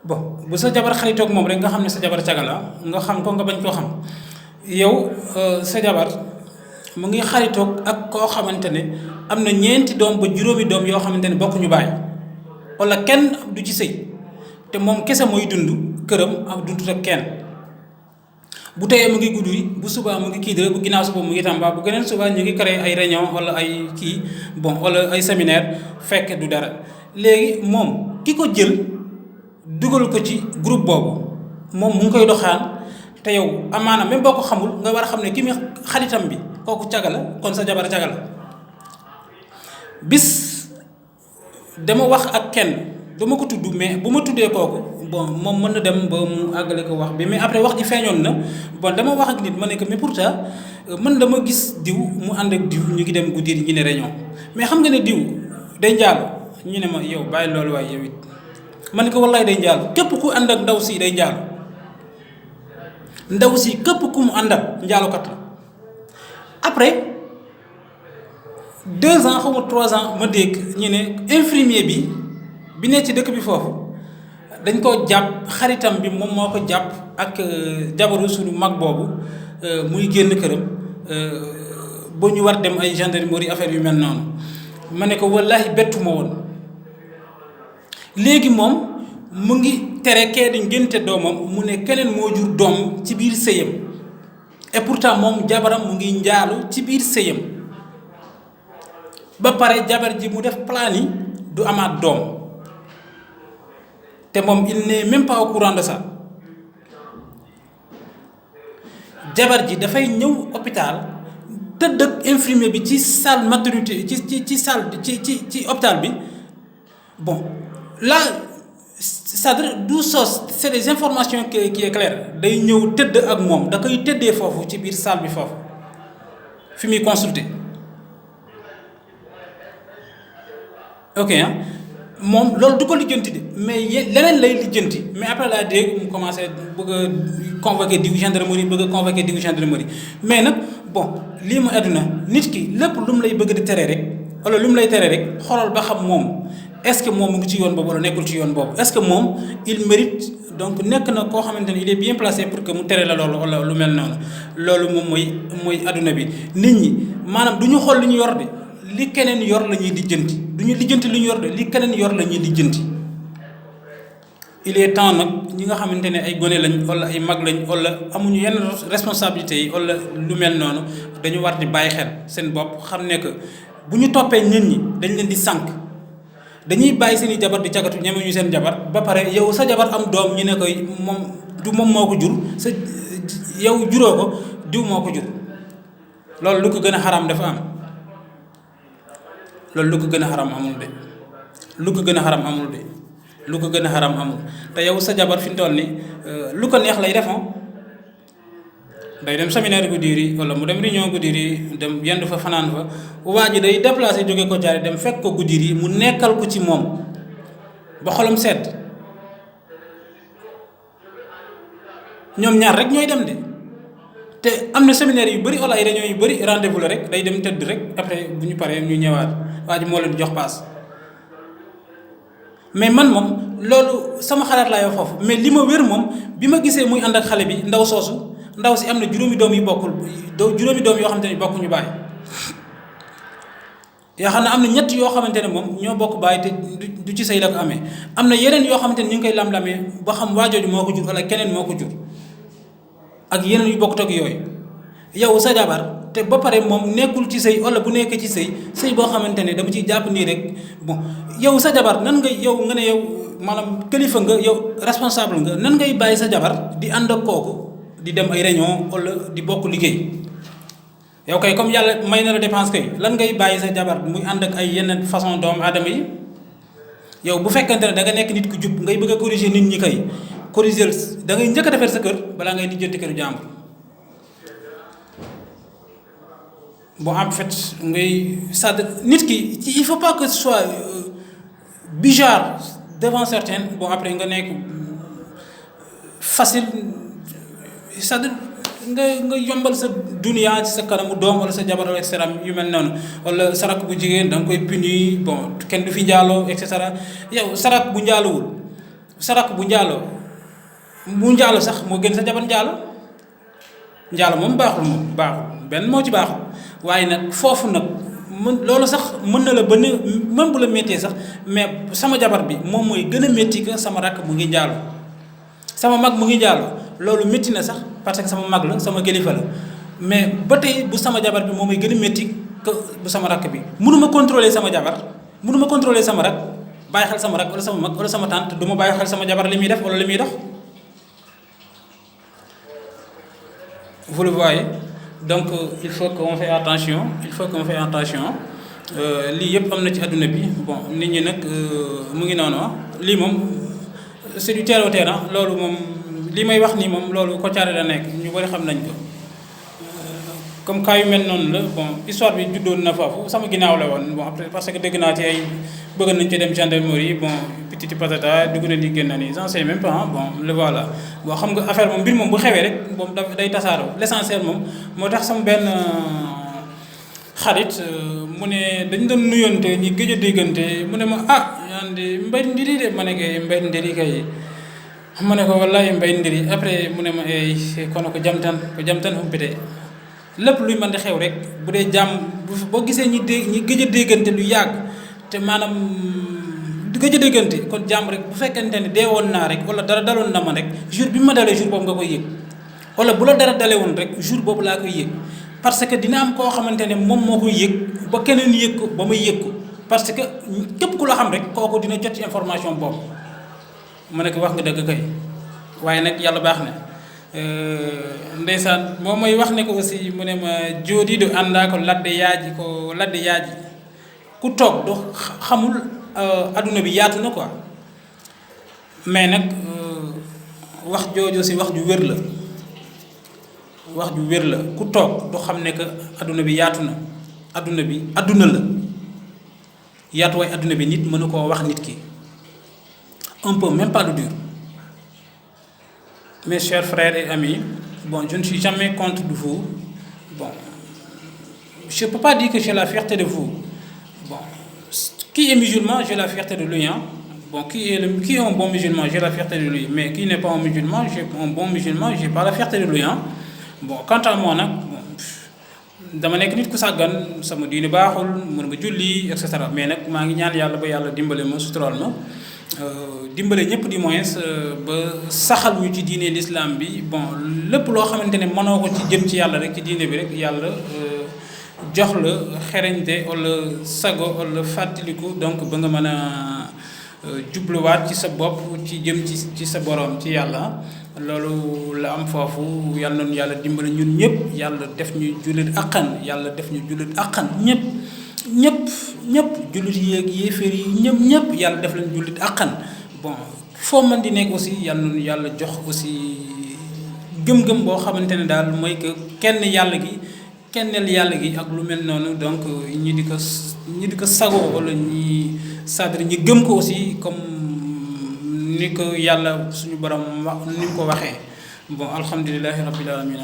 bon bu sa jabar xaritoog moom rek nga xam ne sa jabar caga la nga xam ko nga bañ koo xam yow sa jabar mu ngi xaritoog ak koo xamante ne am na ñeenti doom ba juróomi doom yoo xamante ne bokkuñu baay wala kenn du ci sëy te moom kese mooy dund këram ak dundut ak kenn bu teyee mu ngi Goudiry bu subaa mu ngi Kidira bu ginnaaw suba mu ngi Tamba bu geneen subaa ñu ngi créé ay réunion wala ay kii bon wala ay séminaire fekk du dara léegi moom ki ko jël dugal ko ci groupe boobu moom mu ngi koy doxaan te yow amaana même boo ko xamul nga war a xam ne ki muy xaritam bi kooku caga la kon sa jabar caga la bis dama wax ak kenn dama ko tudd mais bu ma tuddee kooku bon moom mën na dem ba mu àggale ko wax bi mais après wax ji feeñoon na bon dama wax ak nit ma ne que mais pourtant man dama gis diw mu ànd ak diw ñu ngi dem Goudiry ñu ne réunion mais xam nga ne diw day njaalo ñu ne ma yow bàyyi loolu waaye yow it ma ne ko wallaay day njaalo képp ku ànd ak ndaw si day njaalo ndaw si képp ku mu àndal njaalokat la après 2 ans xaw ma 3 ans ma dégg ñu ne infirmier bi ne ci dëkk bi foofu dañ koo jàpp xaritam bi moom moo ko jàpp ak jabaru suñu mag boobu muy génn këram ba ñu war dem ay gendarmerie affaire yu mel noonu ma ne ko wallaahi bettu ma woon léegi moom mu ngi tere kee di ngénte doomam mu ne keneen moo jur doom ci biir sëyam et pourtant moom jabaram mu ngi njaalu ci biir sëyam ba pare jabar ji mu def plan yi du amaat doom te moom il n'est même pas au courant de ça jabar ji dafay ñëw hôpital tëdd ak infirmier bi ci salle maternité ci salle ci hôpital bi bon là c'est-à-dire du sos c'est des informations qui est clair day ñëw tëdd ak moom da koy tëddee foofu ci biir salle bi foofu fi muy consulter ok moom loolu du ko lijjanti de mais leneen lay lijjanti mais après laa dégg mu commencé bëgg a convoquer diw gendarmerie bëgg a convoquer diw gendarmerie mais nag bon lii mu àdduna nit ki lépp lu mu lay bëgg di tere rek wala lu mu lay tere rek xoolal ba xam moom est-ce que moom mu ngi ci yoon boobu wala nekkul ci yoon boobu est-ce que moom il mérite donc nekk na koo xamante ne il est bien placé pour que mu tere la loolu wala lu mel noonu loolu moom mooy àdduna bi nit ñi maanaam du ñu xool lu ñu yor de li keneen yor la ñuy lijjanti du ñu lijjanti lu ñu yor de li keneen yor la ñuy lijjanti il est temps nag ñi nga xamante ne ay gone lañ wala ay mag lañ wala amuñu yenn responsabilités yi wala lu mel noonu dañu war di bàyyi xel seen bopp xam ne que bu ñu toppee nit ñi dañ leen di sànq dañuy bàyyi seen i jabar di cagatu ñemeñu seen jabar ba pare yow sa jabar am doom ñu ne koy moom du moom moo ko jur sa yow juróo ko diw moo ko jur loolu lu ko gën a xaram dafa am loolu lu ko gën a xaram amul de lu ko gën a xaram amul de lu ko gën a xaram amul te yow sa jabar fi mu toll nii lu ko neex lay def day dem séminaire Goudiry wala mu dem réunion Goudiry dem yendu fa fanaan fa waa ji day déplacé jóge ko jaare dem fekk ko Goudiry mu nekkal ko ci moom ba xolam sedd ñoom ñaar rek ñooy dem de te am na séminaire yu bëri wala ay réunion yu bëri rendez-vous la rek day dem tëdd rek après bu ñu paree ñu ñëwaat waa ji moo leen di jox paas mais man moom loolu sama xalaat laa yoo foofu mais li ma wér moom bi ma gisee muy ànd ak xale bi ndaw soosu ndaw si am na juróomi doom yu bokkul juróomi doom yoo xamante ne bokkuñu baay yoo xam ne am na ñett yoo xamante ne moom ñoo bokk baay te du ci sëy la ko amee am na yeneen yoo xamante ne ñu ngi koy lam-lamee ba xam waajooju moo ko jur wala keneen moo ko jur ak yeneen yu bokkut ak yooyu yow sa jabar te ba pare moom nekkul ci sëy wala bu nekkee ci sëy boo xamante ne dama ciy jàpp nii rek bon yow sa jabar nan nga yow nga ne yow maanaam kilifa nga yow responsable nga nan ngay bàyyi sa jabar di ànd ak kooku di dem ay réunion wala di bokk liggéey yow kay comme yàlla may na la dépense kay lan ngay bàyyi sa jabar muy ànd ak ay yenn façon doomu aadama yi yow bu fekkente ne da nga nekk nit ku jub ngay bëgg a corriger nit ñi kay corriger da ngay njëkk a defar sa kër balaa ngay lijjanti këru jàmbur bon en fait ngay nit ki il faut pas que ce soit bizarre devant certains bon après nga nekk facile c'est-à-dire nga yombal sa dunia ci sa kanamu doom wala sa jabar et cetera yu mel noonu wala sarak bu jigéen da nga koy puni bon kenn du fi njaaloo et cetera yow sarak bu njaalowul sa rakk bu njaaloo sax moo gën sa jabar njaalo moom baaxul benn moo ci baaxul waaye nag foofu nag loolu sax mën na la ba ne même bu la méttee sax mais sama jabar bi moom mooy gën a métti que sama rakk mu ngi njaalo sama mag mu ngi njaalo loolu métti na sax parce que sama mag la sama kilifa la mais ba tey bu sama jabar bi moom mooy gën a métti que bu sama rakk bi mënuma contrôler sama jabar mënuma contrôler sama rakk bàyyi xel sama rakk wala sama mag wala sama tante du ma bàyyi xel sama jabar li muy def wala li muy dox. Vous le voyez, donc il faut qu'on fait attention lii yëpp am na ci àdduna bi bon nit ñi nag mu ngi noonu lii moom c'est du terre au terre loolu moom li may wax nii moom loolu Kotiari la nekk ñu bari xam nañ ko comme cas yu mel noonu la bon histoire bi juddoon na foofu sama ginnaaw la woon bon après parce que dégg naa ci ay bëgg nañ ci dem gendarmerie bon petit patata dugg na li génn na nii j'en sais même pas bon le voilà bon xam nga affaire moom mbir moom bu xewee rek moom day tasaaroo l'essentiel moom moo tax sama benn xarit mu ne dañ doon nuyonte ñi gëj a déggante mu ne ma yaan di mbay ndiri de ma ne kay mbay ndiri kay ma ne ko wallahi mbay ndiri après mu ne ma kono ko jamtan humpite lépp luy mën di xew rek bu dee jàmm boo gisee ñi gëj a déggante lu yàgg te maanaam gëj a déggante kon jàmm rek bu fekkente ne dee woon naa rek wala dara daloon na ma rek jour bi ma dalee jour boobu nga koy yëg wala bu la dara dalee woon rek jour boobu laa koy yëg parce que dina am koo xamante ne moom moo koy yëg ba keneen yëg ko ba may yëg ko parce que képp ku la xam rek kooku dina jot ci information boobu ma ne ko wax nga dëgg kay waaye nag yàlla baax na ndeysaan moo may wax ne ko aussi mu ne ma joodiiɗo annda ko ladde yaaji ku toog du xamul adduna bi yaatu na quoi mais nag wax jooju aussi wax ju wér la ku toog du xam ne que adduna bi yaatu na adduna la yaatuwaay adduna bi nit mënu koo wax nit ki un peu même pas le dur. Mes chers frères et amis, bon, je ne suis jamais contre de vous. Bon, je ne peux pas dire que j'ai la fierté de vous. Bon, qui est musulman, j'ai la fierté de lui. Hein? Bon, qui est un bon musulman, j'ai la fierté de lui. Mais qui n'est pas un bon musulman, j'ai pas la fierté de lui. Hein? Bon, quant à moi, bon, dama nekk nit ku sàggan sama diine baaxul mën nga julli et cetera mais nag maa ngi ñaan yàlla ba yàlla dimbale ma sutural ma dimbale ñëpp du moins ba saxal ñu ci diine l'islam bi bon lépp loo xamante ne mënoo ko ci jëm ci yàlla rek ci diine bi rek yàlla jox la xereñte wala sago wala fàttaliku donc ba nga mën a jubluwaat ci sa bopp ci jëm ci sa borom ci yàlla loolu la am foofu yàlla noonu yàlla dimbale ñun ñëpp yàlla def ñu jullit akkan ñëpp jullit yeeg yéeféer yi ñëpp yàlla def leen jullit akkan bon foo mën di nekk aussi yàlla noonu yàlla jox aussi gëm-gëm boo xamante ne daal mooy que kennel yàlla gi ak lu mel noonu donc ñi di ko sagoo wala ñi sadri ñi gëm ko aussi comme ni ko yàlla suñu borom wax ni ko waxee bon alhamdulillahi rabbil alamin